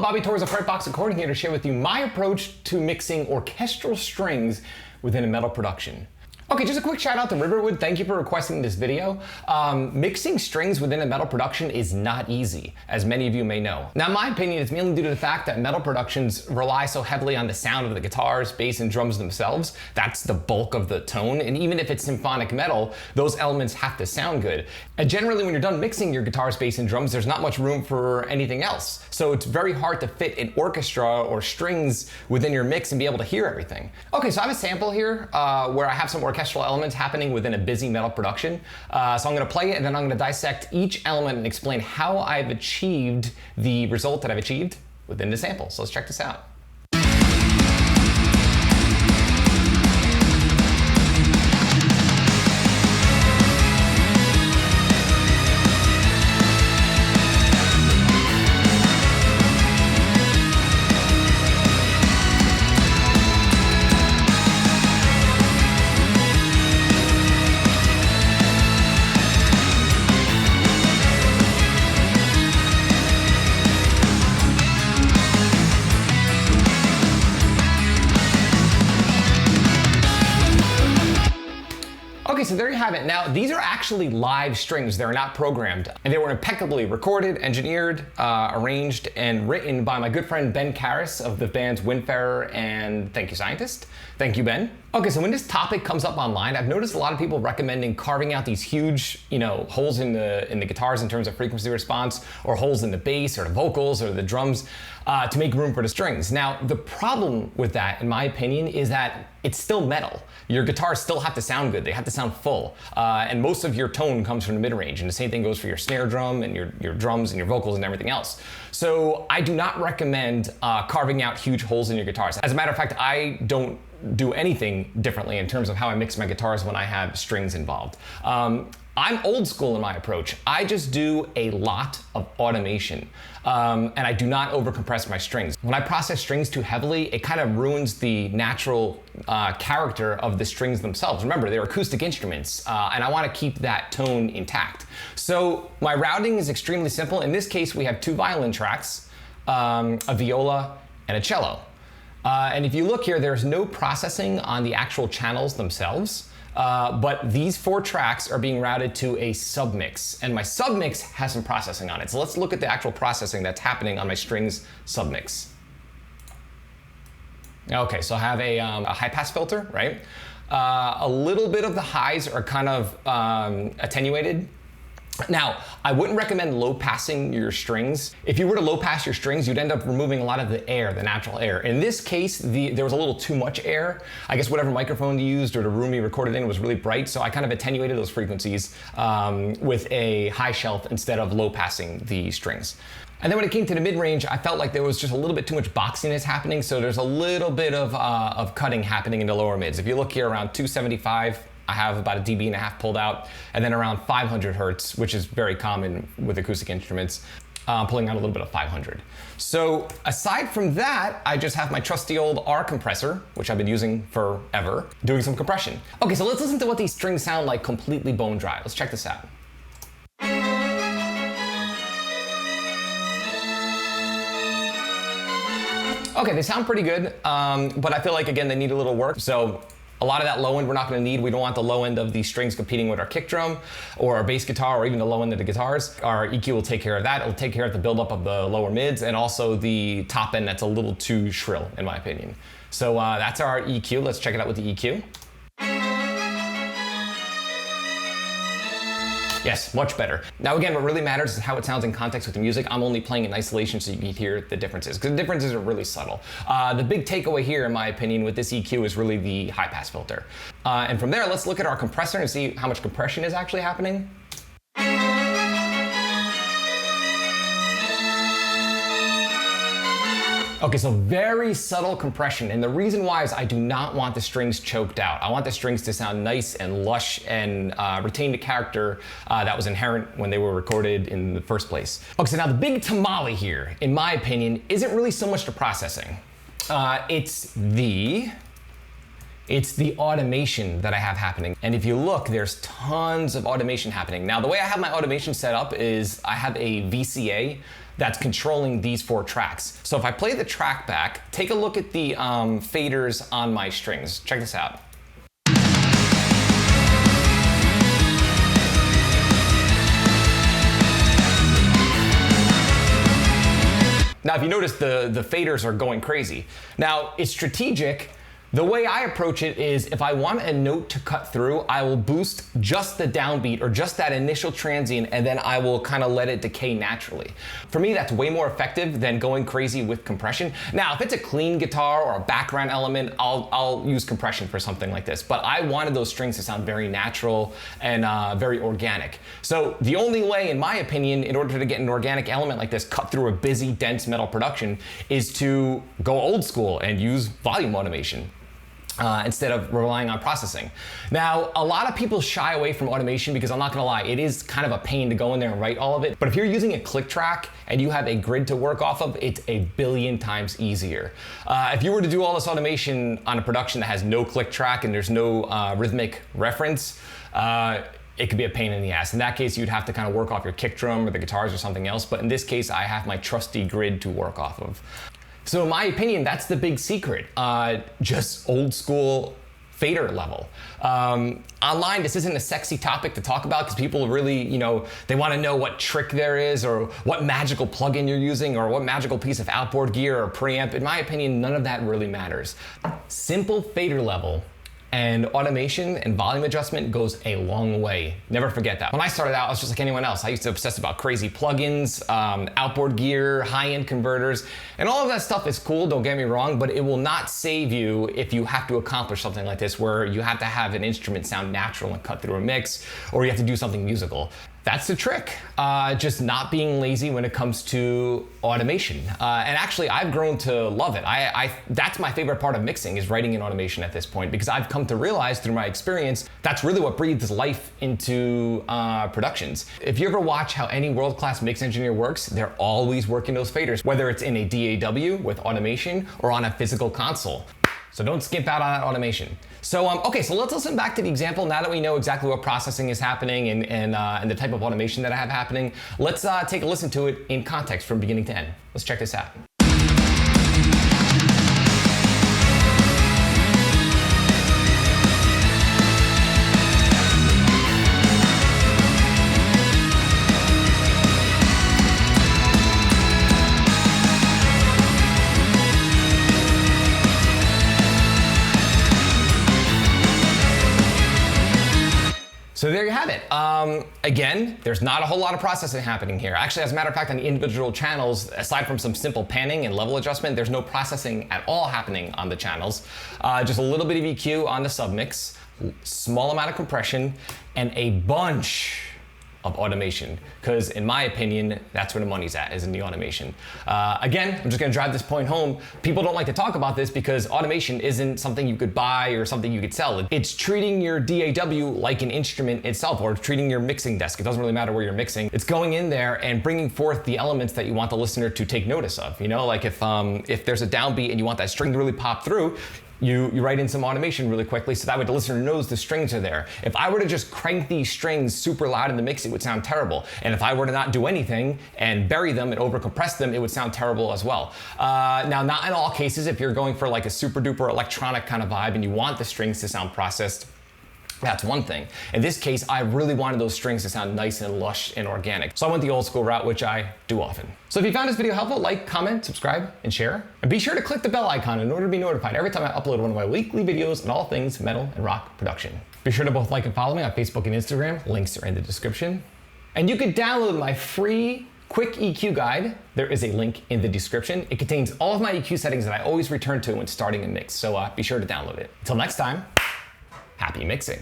Bobby Torres of Frightbox Recording here to share with you my approach to mixing orchestral strings within a metal production. Okay, just a quick shout out to Riverwood. Thank you for requesting this video. Mixing strings within a metal production is not easy, as many of you may know. Now, in my opinion, it's mainly due to the fact that metal productions rely so heavily on the sound of the guitars, bass, and drums themselves. That's the bulk of the tone, and even if it's symphonic metal, those elements have to sound good. And generally, when you're done mixing your guitars, bass, and drums, there's not much room for anything else. So it's very hard to fit an orchestra or strings within your mix and be able to hear everything. Okay, so I have a sample here where I have some orchestral elements happening within a busy metal production. So I'm gonna play it and then I'm gonna dissect each element and explain how I've achieved the result that I've achieved within the sample. So let's check this out. Okay, so there you have it. Now, these are actually live strings. They're not programmed. And they were impeccably recorded, engineered, arranged, and written by my good friend Ben Karras of the bands Windfarer and Thank You Scientist. Thank you, Ben. Okay, so when this topic comes up online, I've noticed a lot of people recommending carving out these huge, holes in the guitars in terms of frequency response, or holes in the bass or the vocals or the drums to make room for the strings. Now, the problem with that, in my opinion, is that it's still metal. Your guitars still have to sound good. They have to sound full. And most of your tone comes from the mid-range. And the same thing goes for your snare drum and your drums and your vocals and everything else. So I do not recommend carving out huge holes in your guitars. As a matter of fact, I don't do anything differently in terms of how I mix my guitars when I have strings involved. I'm old school in my approach. I just do a lot of automation, and I do not overcompress my strings. When I process strings too heavily, it kind of ruins the natural character of the strings themselves. Remember, they're acoustic instruments, and I want to keep that tone intact. So my routing is extremely simple. In this case, we have two violin tracks, a viola, and a cello. And if you look here, there's no processing on the actual channels themselves. But these four tracks are being routed to a submix, and my submix has some processing on it. So let's look at the actual processing that's happening on my strings submix. Okay, so I have a high pass filter, right? A little bit of the highs are kind of attenuated. Now, I wouldn't recommend low passing your strings. If you were to low pass your strings, you'd end up removing a lot of the air, the natural air. In this case, there was a little too much air. I guess whatever microphone you used or the room you recorded in was really bright, so I kind of attenuated those frequencies with a high shelf instead of low passing the strings. And then when it came to the mid-range, I felt like there was just a little bit too much boxiness happening, so there's a little bit of cutting happening in the lower mids. If you look here around 275, I have about 1.5 dB pulled out, and then around 500 hertz, which is very common with acoustic instruments, pulling out a little bit of 500. So aside from that, I just have my trusty old R compressor, which I've been using forever, doing some compression. Okay, so let's listen to what these strings sound like completely bone dry. Let's check this out. Okay, they sound pretty good, but I feel like, again, they need a little work. So a lot of that low end we're not going to need. We don't want the low end of these strings competing with our kick drum or our bass guitar or even the low end of the guitars. Our EQ will take care of that. It'll take care of the buildup of the lower mids and also the top end that's a little too shrill, in my opinion. So that's our EQ. Let's check it out with the EQ. Yes, much better. Now again, what really matters is how it sounds in context with the music. I'm only playing in isolation so you can hear the differences, because the differences are really subtle. The big takeaway here, in my opinion, with this EQ is really the high pass filter. And from there, let's look at our compressor and see how much compression is actually happening. Okay, so very subtle compression, and the reason why is I do not want the strings choked out. I want the strings to sound nice and lush and retain the character that was inherent when they were recorded in the first place. Okay, so now the big tamale here, in my opinion, isn't really so much the processing. It's the It's the automation that I have happening. And if you look, there's tons of automation happening. Now, the way I have my automation set up is I have a VCA that's controlling these 4 tracks. So if I play the track back, take a look at the faders on my strings. Check this out. Now, if you notice, the faders are going crazy. Now, it's strategic. The way I approach it is if I want a note to cut through, I will boost just the downbeat or just that initial transient, and then I will kind of let it decay naturally. For me, that's way more effective than going crazy with compression. Now, if it's a clean guitar or a background element, I'll use compression for something like this. But I wanted those strings to sound very natural and very organic. So the only way, in my opinion, in order to get an organic element like this cut through a busy, dense metal production is to go old school and use volume automation. Instead of relying on processing. Now, a lot of people shy away from automation because I'm not gonna lie, it is kind of a pain to go in there and write all of it. But if you're using a click track and you have a grid to work off of, it's a billion times easier. If you were to do all this automation on a production that has no click track and there's no rhythmic reference, it could be a pain in the ass. In that case, you'd have to kind of work off your kick drum or the guitars or something else. But in this case, I have my trusty grid to work off of. So in my opinion, that's the big secret. Just old school fader level. Online, this isn't a sexy topic to talk about because people really, they want to know what trick there is or what magical plugin you're using or what magical piece of outboard gear or preamp. In my opinion, none of that really matters. Simple fader level and automation and volume adjustment goes a long way. Never forget that. When I started out, I was just like anyone else. I used to obsess about crazy plugins, outboard gear, high-end converters, and all of that stuff is cool, don't get me wrong, but it will not save you if you have to accomplish something like this where you have to have an instrument sound natural and cut through a mix, or you have to do something musical. That's the trick, just not being lazy when it comes to automation. And actually, I've grown to love it. That's my favorite part of mixing is writing in automation at this point because I've come to realize through my experience, that's really what breathes life into productions. If you ever watch how any world-class mix engineer works, they're always working those faders, whether it's in a DAW with automation or on a physical console. So don't skimp out on that automation. So okay, so let's listen back to the example now that we know exactly what processing is happening and the type of automation that I have happening. Let's take a listen to it in context from beginning to end. Let's check this out. So there you have it. Again, there's not a whole lot of processing happening here. Actually, as a matter of fact, on the individual channels, aside from some simple panning and level adjustment, there's no processing at all happening on the channels. Just a little bit of EQ on the submix, small amount of compression, and a bunch of automation, because in my opinion, that's where the money's at, is in the automation. Again, I'm just gonna drive this point home. People don't like to talk about this because automation isn't something you could buy or something you could sell. It's treating your DAW like an instrument itself, or treating your mixing desk. It doesn't really matter where you're mixing. It's going in there and bringing forth the elements that you want the listener to take notice of. Like if there's a downbeat and you want that string to really pop through, you write in some automation really quickly so that way the listener knows the strings are there. If I were to just crank these strings super loud in the mix, it would sound terrible. And if I were to not do anything and bury them and overcompress them, it would sound terrible as well. Now, not in all cases. If you're going for like a super duper electronic kind of vibe and you want the strings to sound processed, that's one thing. In this case, I really wanted those strings to sound nice and lush and organic. So I went the old school route, which I do often. So if you found this video helpful, like, comment, subscribe, and share. And be sure to click the bell icon in order to be notified every time I upload one of my weekly videos on all things metal and rock production. Be sure to both like and follow me on Facebook and Instagram. Links are in the description. And you can download my free quick EQ guide. There is a link in the description. It contains all of my EQ settings that I always return to when starting a mix. So be sure to download it. Until next time, happy mixing.